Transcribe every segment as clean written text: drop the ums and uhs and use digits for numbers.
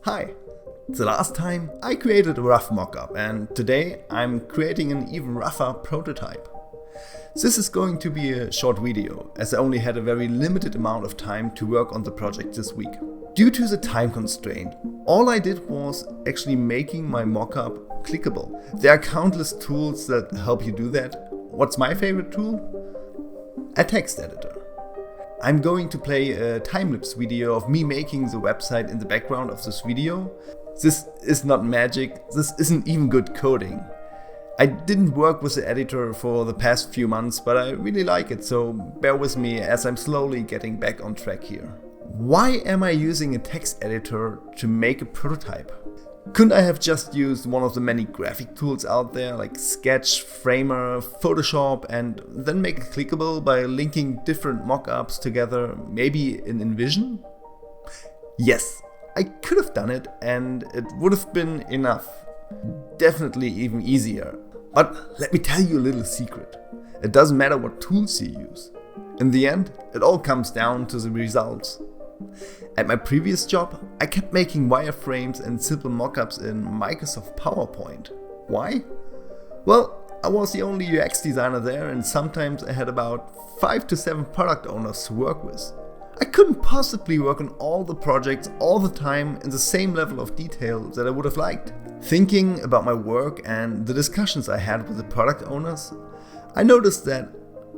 Hi! The last time I created a rough mockup, and today I'm creating an even rougher prototype. This is going to be a short video, as I only had a very limited amount of time to work on the project this week. Due to the time constraint, all I did was actually making my mockup clickable. There are countless tools that help you do that. What's my favorite tool? A text editor. I'm going to play a time-lapse video of me making the website in the background of this video. This is not magic, this isn't even good coding. I didn't work with the editor for the past few months, but I really like it, so bear with me as I'm slowly getting back on track here. Why am I using a text editor to make a prototype? Couldn't I have just used one of the many graphic tools out there like Sketch, Framer, Photoshop, and then make it clickable by linking different mockups together, maybe in InVision? Yes, I could have done it and it would have been enough. Definitely even easier. But let me tell you a little secret. It doesn't matter what tools you use. In the end, it all comes down to the results. At my previous job, I kept making wireframes and simple mockups in Microsoft PowerPoint. Why? Well, I was the only UX designer there, and sometimes I had about 5 to 7 product owners to work with. I couldn't possibly work on all the projects all the time in the same level of detail that I would have liked. Thinking about my work and the discussions I had with the product owners, I noticed that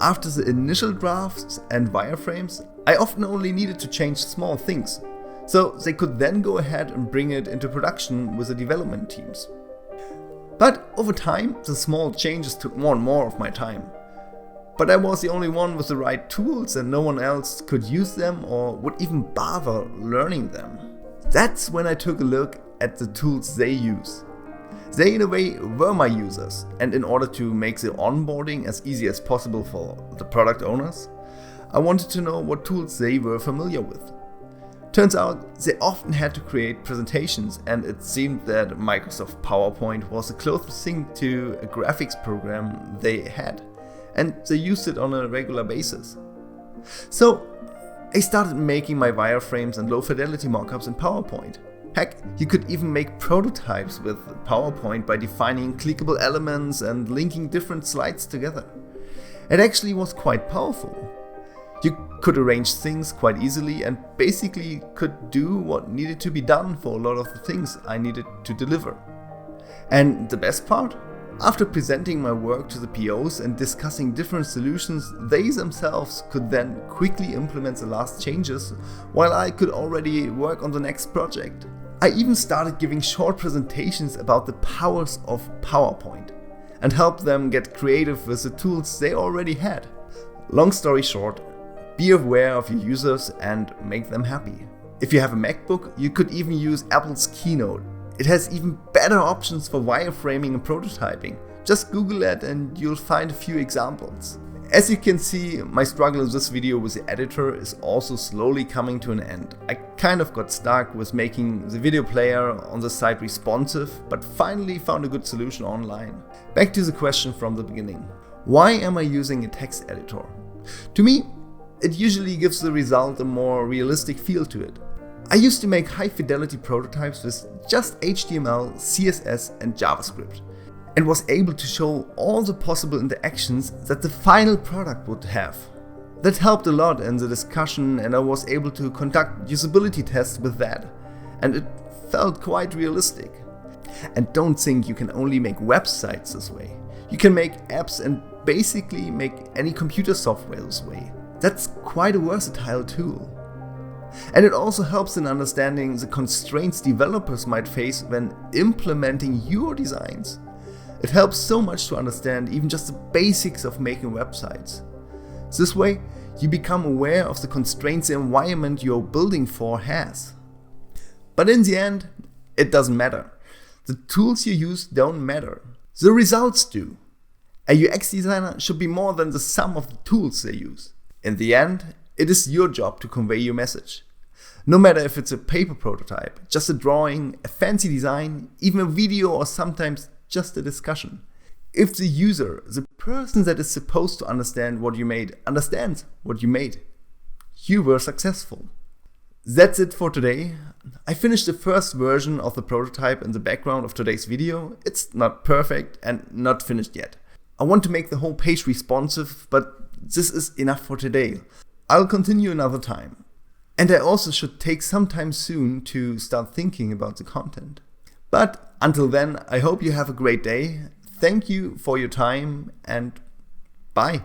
after the initial drafts and wireframes, I often only needed to change small things, so they could then go ahead and bring it into production with the development teams. But over time, the small changes took more and more of my time. But I was the only one with the right tools and no one else could use them or would even bother learning them. That's when I took a look at the tools they use. They in a way were my users, and in order to make the onboarding as easy as possible for the product owners, I wanted to know what tools they were familiar with. Turns out they often had to create presentations, and it seemed that Microsoft PowerPoint was the closest thing to a graphics program they had, and they used it on a regular basis. So I started making my wireframes and low fidelity mockups in PowerPoint. Heck, you could even make prototypes with PowerPoint by defining clickable elements and linking different slides together. It actually was quite powerful. You could arrange things quite easily and basically could do what needed to be done for a lot of the things I needed to deliver. And the best part? After presenting my work to the POs and discussing different solutions, they themselves could then quickly implement the last changes while I could already work on the next project. I even started giving short presentations about the powers of PowerPoint and helped them get creative with the tools they already had. Long story short, be aware of your users and make them happy. If you have a MacBook, you could even use Apple's Keynote. It has even better options for wireframing and prototyping. Just Google it and you'll find a few examples. As you can see, my struggle in this video with the editor is also slowly coming to an end. I kind of got stuck with making the video player on the site responsive, but finally found a good solution online. Back to the question from the beginning. Why am I using a text editor? To me, it usually gives the result a more realistic feel to it. I used to make high-fidelity prototypes with just HTML, CSS and JavaScript, and was able to show all the possible interactions that the final product would have. That helped a lot in the discussion, and I was able to conduct usability tests with that, and it felt quite realistic. And don't think you can only make websites this way. You can make apps and basically make any computer software this way. That's quite a versatile tool. And it also helps in understanding the constraints developers might face when implementing your designs. It helps so much to understand even just the basics of making websites. This way, you become aware of the constraints the environment you're building for has. But in the end, it doesn't matter. The tools you use don't matter. The results do. A UX designer should be more than the sum of the tools they use. In the end, it is your job to convey your message. No matter if it's a paper prototype, just a drawing, a fancy design, even a video, or sometimes just a discussion. If the user, the person that is supposed to understand what you made, understands what you made, you were successful. That's it for today. I finished the first version of the prototype in the background of today's video. It's not perfect and not finished yet. I want to make the whole page responsive, but this is enough for today. I'll continue another time. And I also should take some time soon to start thinking about the content. But until then, I hope you have a great day. Thank you for your time and bye.